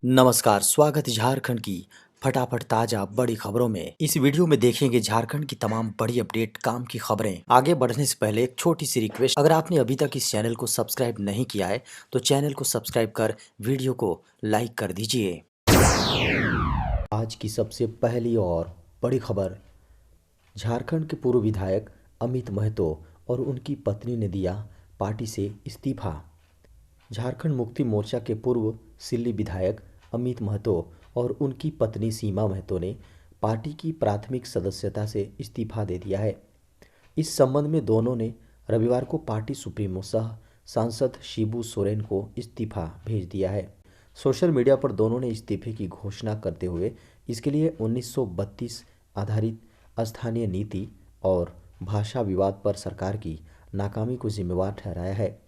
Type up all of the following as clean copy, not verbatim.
नमस्कार, स्वागत है झारखंड की फटाफट ताजा बड़ी खबरों में। इस वीडियो में देखेंगे झारखंड की तमाम बड़ी अपडेट, काम की खबरें। आगे बढ़ने से पहले एक छोटी सी रिक्वेस्ट, अगर आपने अभी तक इस चैनल को सब्सक्राइब नहीं किया है तो चैनल को सब्सक्राइब कर वीडियो को लाइक कर दीजिए। आज की सबसे पहली और बड़ी खबर, झारखंड के पूर्व विधायक अमित महतो और उनकी पत्नी ने दिया पार्टी से इस्तीफा। झारखंड मुक्ति मोर्चा के पूर्व सिल्ली विधायक अमित महतो और उनकी पत्नी सीमा महतो ने पार्टी की प्राथमिक सदस्यता से इस्तीफा दे दिया है। इस संबंध में दोनों ने रविवार को पार्टी सुप्रीमो सह सांसद शिबू सोरेन को इस्तीफा भेज दिया है। सोशल मीडिया पर दोनों ने इस्तीफे की घोषणा करते हुए इसके लिए 1932 आधारित स्थानीय नीति और भाषा विवाद पर सरकार की नाकामी को जिम्मेवार ठहराया है।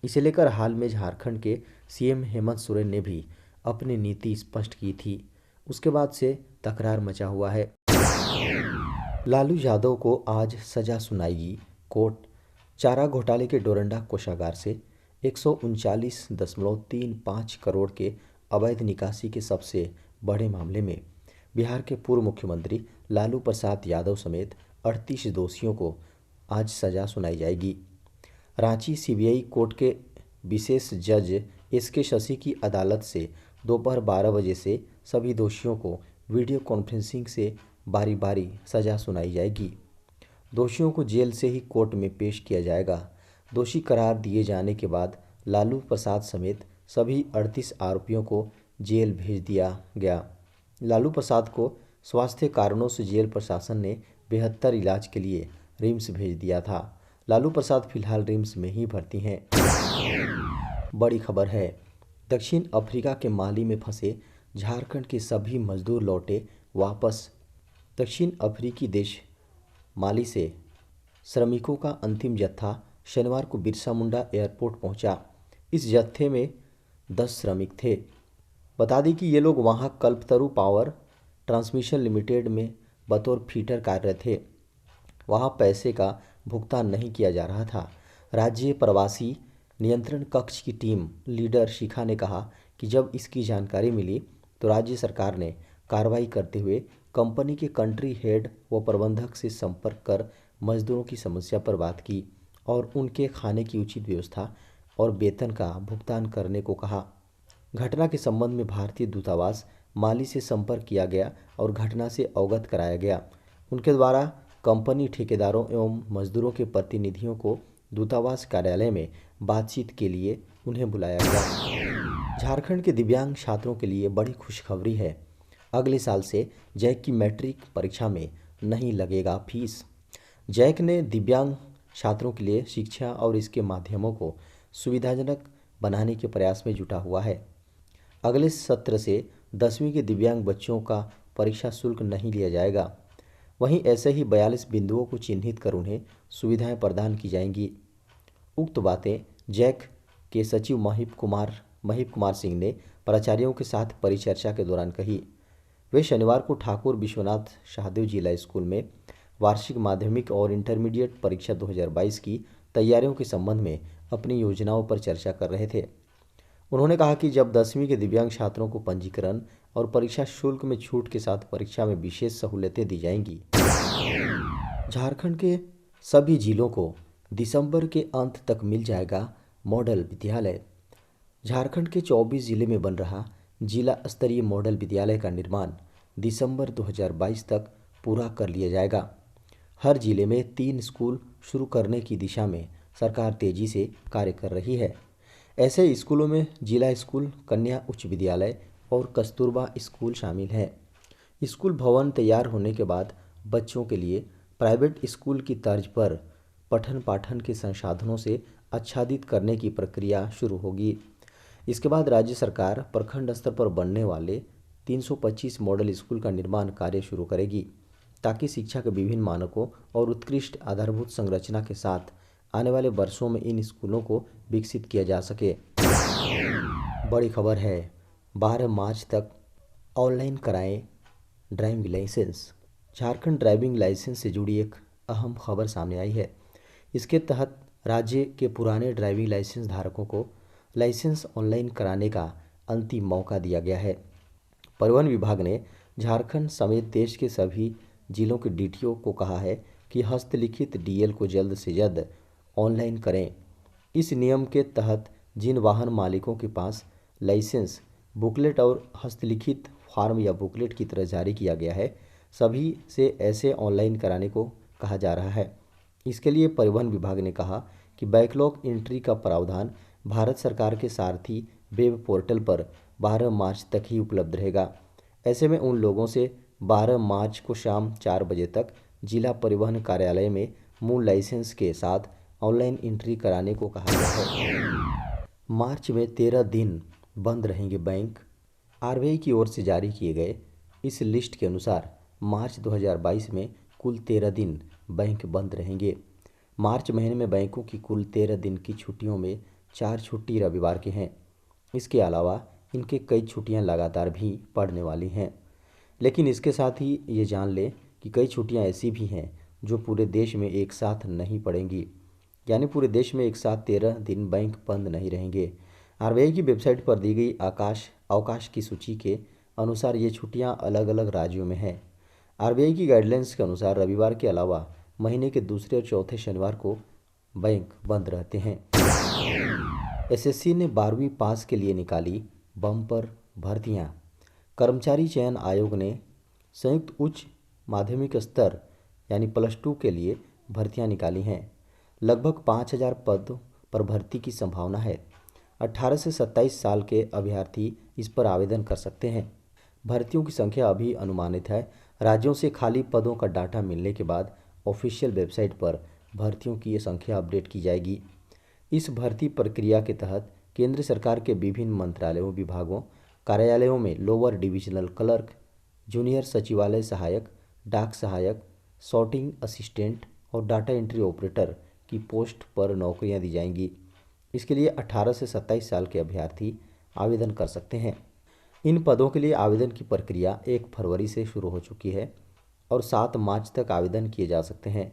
इसे लेकर हाल में झारखंड के सीएम हेमंत सोरेन ने भी अपनी नीति स्पष्ट की थी। उसके बाद से तकरार मचा हुआ है। लालू यादव को आज सजा सुनाएगी कोर्ट। चारा घोटाले के डोरंडा कोषागार से 139.35 करोड़ के अवैध निकासी के सबसे बड़े मामले में बिहार के पूर्व मुख्यमंत्री लालू प्रसाद यादव समेत 38 दोषियों को आज सजा सुनाई जाएगी। रांची सीबीआई कोर्ट के विशेष जज एसके शशि की अदालत से दोपहर 12 बजे से सभी दोषियों को वीडियो कॉन्फ्रेंसिंग से बारी बारी सजा सुनाई जाएगी। दोषियों को जेल से ही कोर्ट में पेश किया जाएगा। दोषी करार दिए जाने के बाद लालू प्रसाद समेत सभी 38 आरोपियों को जेल भेज दिया गया। लालू प्रसाद को स्वास्थ्य कारणों से जेल प्रशासन ने बेहतर इलाज के लिए रिम्स भेज दिया था। लालू प्रसाद फिलहाल रिम्स में ही भर्ती हैं। बड़ी खबर है, दक्षिण अफ्रीका के माली में फंसे झारखंड के सभी मजदूर लौटे वापस। दक्षिण अफ्रीकी देश माली से श्रमिकों का अंतिम जत्था शनिवार को बिरसा मुंडा एयरपोर्ट पहुंचा। इस जत्थे में 10 श्रमिक थे। बता दें कि ये लोग वहां कल्पतरू पावर ट्रांसमिशन लिमिटेड में बतौर फीटर कार्यरत थे। वहां पैसे का भुगतान नहीं किया जा रहा था। राज्य प्रवासी नियंत्रण कक्ष की टीम लीडर शिखा ने कहा कि जब इसकी जानकारी मिली तो राज्य सरकार ने कार्रवाई करते हुए कंपनी के कंट्री हेड व प्रबंधक से संपर्क कर मजदूरों की समस्या पर बात की और उनके खाने की उचित व्यवस्था और वेतन का भुगतान करने को कहा। घटना के संबंध में भारतीय दूतावास माली से संपर्क किया गया और घटना से अवगत कराया गया। उनके द्वारा कंपनी ठेकेदारों एवं मजदूरों के प्रतिनिधियों को दूतावास कार्यालय में बातचीत के लिए उन्हें बुलाया गया। झारखंड के दिव्यांग छात्रों के लिए बड़ी खुशखबरी है। अगले साल से जैक की मैट्रिक परीक्षा में नहीं लगेगा फीस। जैक ने दिव्यांग छात्रों के लिए शिक्षा और इसके माध्यमों को सुविधाजनक बनाने के प्रयास में जुटा हुआ है। अगले सत्र से 10वीं के दिव्यांग बच्चों का परीक्षा शुल्क नहीं लिया जाएगा। वहीं ऐसे ही 42 बिंदुओं को चिन्हित कर उन्हें सुविधाएं प्रदान की जाएंगी। उक्त बातें जैक के सचिव महिप कुमार सिंह ने प्राचार्यों के साथ परिचर्चा के दौरान कही। वे शनिवार को ठाकुर विश्वनाथ शाहदेव जिला स्कूल में वार्षिक माध्यमिक और इंटरमीडिएट परीक्षा 2022 की तैयारियों के संबंध में अपनी योजनाओं पर चर्चा कर रहे थे। उन्होंने कहा कि जब 10वीं के दिव्यांग छात्रों को पंजीकरण और परीक्षा शुल्क में छूट के साथ परीक्षा में विशेष सहूलियतें दी जाएंगी। झारखंड के सभी जिलों को दिसंबर के अंत तक मिल जाएगा मॉडल विद्यालय। झारखंड के 24 जिले में बन रहा जिला स्तरीय मॉडल विद्यालय का निर्माण दिसंबर 2022 तक पूरा कर लिया जाएगा। हर जिले में 3 स्कूल शुरू करने की दिशा में सरकार तेजी से कार्य कर रही है। ऐसे स्कूलों में जिला स्कूल, कन्या उच्च विद्यालय और कस्तूरबा स्कूल शामिल हैं। स्कूल भवन तैयार होने के बाद बच्चों के लिए प्राइवेट स्कूल की तर्ज पर पठन पाठन के संसाधनों से आच्छादित करने की प्रक्रिया शुरू होगी। इसके बाद राज्य सरकार प्रखंड स्तर पर बनने वाले 325 मॉडल स्कूल का निर्माण कार्य शुरू करेगी, ताकि शिक्षा के विभिन्न मानकों और उत्कृष्ट आधारभूत संरचना के साथ आने वाले वर्षों में इन स्कूलों को विकसित किया जा सके। बड़ी खबर है, 12 मार्च तक ऑनलाइन कराएं driving licence. Jharkhand driving licence से जुड़ी एक अहम खबर सामने आई है। इसके तहत राज्य के पुराने ड्राइविंग लाइसेंस धारकों को लाइसेंस ऑनलाइन कराने का अंतिम मौका दिया गया है। परिवहन विभाग ने झारखंड समेत देश के सभी जिलों के डीटीओ को कहा है कि हस्तलिखित डीएल को जल्द से जल्द ऑनलाइन करें। इस नियम के तहत जिन वाहन मालिकों के पास लाइसेंस बुकलेट और हस्तलिखित फॉर्म या बुकलेट की तरह जारी किया गया है, सभी से ऐसे ऑनलाइन कराने को कहा जा रहा है। इसके लिए परिवहन विभाग ने कहा कि बैकलॉग एंट्री का प्रावधान भारत सरकार के सारथी वेब पोर्टल पर 12 मार्च तक ही उपलब्ध रहेगा। ऐसे में उन लोगों से 12 मार्च को शाम 4 बजे तक जिला परिवहन कार्यालय में मूल लाइसेंस के साथ ऑनलाइन एंट्री कराने को कहा गया है। मार्च में 13 दिन बंद रहेंगे बैंक। आरबीआई की ओर से जारी किए गए इस लिस्ट के अनुसार मार्च 2022 में कुल 13 दिन बैंक बंद रहेंगे। मार्च महीने में बैंकों की कुल 13 दिन की छुट्टियों में 4 छुट्टी रविवार के हैं। इसके अलावा इनके कई छुट्टियां लगातार भी पड़ने वाली हैं। लेकिन इसके साथ ही ये जान लें कि कई छुट्टियां ऐसी भी हैं जो पूरे देश में एक साथ नहीं पड़ेंगी, यानी पूरे देश में एक साथ 13 दिन बैंक बंद नहीं रहेंगे। आरबीआई की वेबसाइट पर दी गई अवकाश की सूची के अनुसार ये छुट्टियां अलग अलग राज्यों में हैं। आरबीआई की गाइडलाइंस के अनुसार रविवार के अलावा महीने के दूसरे और चौथे शनिवार को बैंक बंद रहते हैं। एसएससी ने 12वीं पास के लिए निकाली बम्पर भर्तियां। कर्मचारी चयन आयोग ने संयुक्त उच्च माध्यमिक स्तर यानी +2 के लिए भर्तियां निकाली हैं। लगभग 5000 पद पर भर्ती की संभावना है। 18 से 27 साल के अभ्यर्थी इस पर आवेदन कर सकते हैं। भर्तियों की संख्या अभी अनुमानित है। राज्यों से खाली पदों का डाटा मिलने के बाद ऑफिशियल वेबसाइट पर भर्तियों की ये संख्या अपडेट की जाएगी। इस भर्ती प्रक्रिया के तहत केंद्र सरकार के विभिन्न मंत्रालयों, विभागों, कार्यालयों में लोअर डिविजनल क्लर्क, जूनियर सचिवालय सहायक, डाक सहायक, सॉर्टिंग असिस्टेंट और डाटा एंट्री ऑपरेटर की पोस्ट पर नौकरियां दी जाएंगी। इसके लिए 18 से 27 साल के अभ्यर्थी आवेदन कर सकते हैं। इन पदों के लिए आवेदन की प्रक्रिया 1 फरवरी से शुरू हो चुकी है और 7 मार्च तक आवेदन किए जा सकते हैं।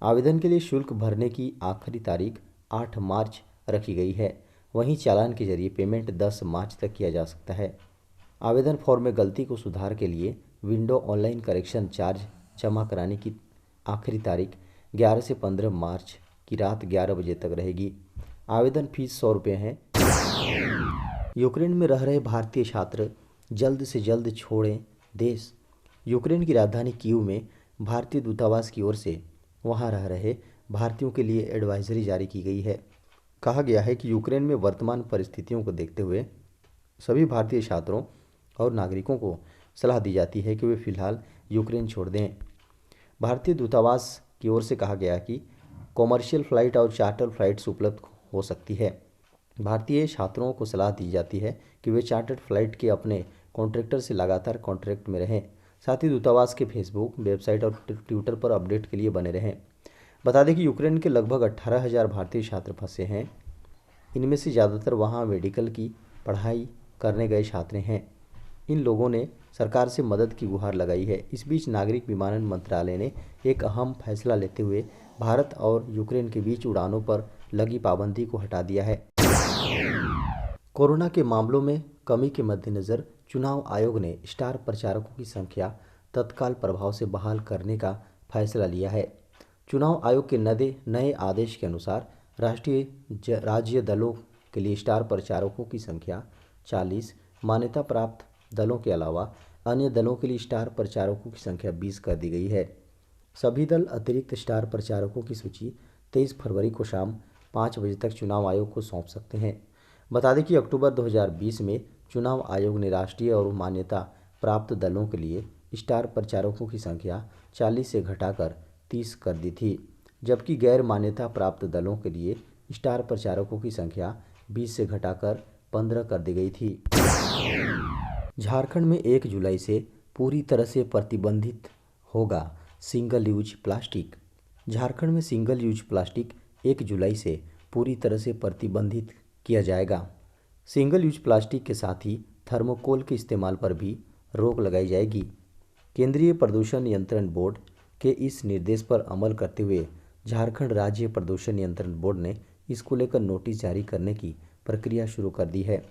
आवेदन के लिए शुल्क भरने की आखिरी तारीख 8 मार्च रखी गई है। वहीं चालान के जरिए पेमेंट 10 मार्च तक किया जा सकता है। आवेदन फॉर्म में गलती को सुधार के लिए विंडो ऑनलाइन करेक्शन चार्ज जमा कराने की आखिरी तारीख 11 से 15 मार्च की रात 11 बजे तक रहेगी। आवेदन फीस 100 रुपये है। यूक्रेन में रह रहे भारतीय छात्र जल्द से जल्द छोड़ें देश। यूक्रेन की राजधानी कीव में भारतीय दूतावास की ओर से वहां रह रहे भारतीयों के लिए एडवाइजरी जारी की गई है। कहा गया है कि यूक्रेन में वर्तमान परिस्थितियों को देखते हुए सभी भारतीय छात्रों और नागरिकों को सलाह दी जाती है कि वे फिलहाल यूक्रेन छोड़ दें। भारतीय दूतावास की ओर से कहा गया कि कॉमर्शियल फ़्लाइट और चार्टर फ्लाइट्स उपलब्ध हो सकती है। भारतीय छात्रों को सलाह दी जाती है कि वे चार्टर्ड फ्लाइट के अपने कॉन्ट्रैक्टर से लगातार कॉन्टैक्ट में रहें। साथ ही दूतावास के फेसबुक, वेबसाइट और ट्विटर पर अपडेट के लिए बने रहें। बता दें कि यूक्रेन के लगभग 18,000 भारतीय छात्र फंसे हैं। इनमें से ज़्यादातर वहां मेडिकल की पढ़ाई करने गए छात्र हैं। इन लोगों ने सरकार से मदद की गुहार लगाई है। इस बीच नागरिक विमानन मंत्रालय ने एक अहम फैसला लेते हुए भारत और यूक्रेन के बीच उड़ानों पर लगी पाबंदी को हटा दिया है। कोरोना के मामलों में कमी के मद्देनज़र चुनाव आयोग ने स्टार प्रचारकों की संख्या तत्काल प्रभाव से बहाल करने का फैसला लिया है। चुनाव आयोग के नए आदेश के अनुसार राष्ट्रीय राज्य दलों के लिए स्टार प्रचारकों की संख्या 40, मान्यता प्राप्त दलों के अलावा अन्य दलों के लिए स्टार प्रचारकों की संख्या 20 कर दी गई है। सभी दल अतिरिक्त स्टार प्रचारकों की सूची 23 फरवरी को शाम 5 बजे तक चुनाव आयोग को सौंप सकते हैं। बता दें कि अक्टूबर 2020 में चुनाव आयोग ने राष्ट्रीय और मान्यता प्राप्त दलों के लिए स्टार प्रचारकों की संख्या 40 से घटाकर 30 कर दी थी, जबकि गैर मान्यता प्राप्त दलों के लिए स्टार प्रचारकों की संख्या 20 से घटाकर 15 कर दी गई थी। झारखंड में 1 जुलाई से पूरी तरह से प्रतिबंधित होगा सिंगल यूज प्लास्टिक। झारखंड में सिंगल यूज प्लास्टिक 1 जुलाई से पूरी तरह से प्रतिबंधित किया जाएगा। सिंगल यूज प्लास्टिक के साथ ही थर्मोकोल के इस्तेमाल पर भी रोक लगाई जाएगी। केंद्रीय प्रदूषण नियंत्रण बोर्ड के इस निर्देश पर अमल करते हुए झारखंड राज्य प्रदूषण नियंत्रण बोर्ड ने इसको लेकर नोटिस जारी करने की प्रक्रिया शुरू कर दी है।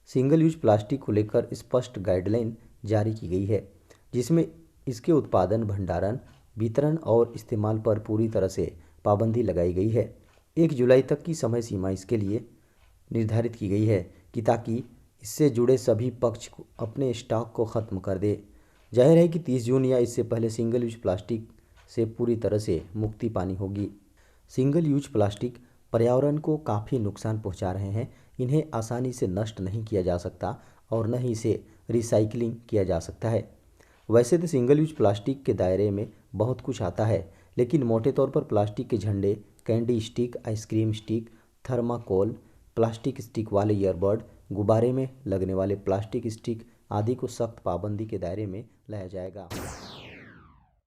सिंगल यूज प्लास्टिक को लेकर स्पष्ट गाइडलाइन जारी की गई है, जिसमें इसके उत्पादन, भंडारण, वितरण और इस्तेमाल पर पूरी तरह से पाबंदी लगाई गई है। 1 जुलाई तक की समय सीमा इसके लिए निर्धारित की गई है कि ताकि इससे जुड़े सभी पक्ष अपने स्टॉक को ख़त्म कर दे। जाहिर है कि 30 जून या इससे पहले सिंगल यूज प्लास्टिक से पूरी तरह से मुक्ति पानी होगी। सिंगल यूज प्लास्टिक पर्यावरण को काफ़ी नुकसान पहुंचा रहे हैं। इन्हें आसानी से नष्ट नहीं किया जा सकता और न ही इसे रिसाइकलिंग किया जा सकता है। वैसे तो सिंगल यूज प्लास्टिक के दायरे में बहुत कुछ आता है, लेकिन मोटे तौर पर प्लास्टिक के झंडे, candy stick, ice cream stick, thermocol, plastic stick वाले ईयरबड, गुब्बारे में लगने वाले प्लास्टिक स्टिक आदि को सख्त पाबंदी के दायरे में लाया जाएगा।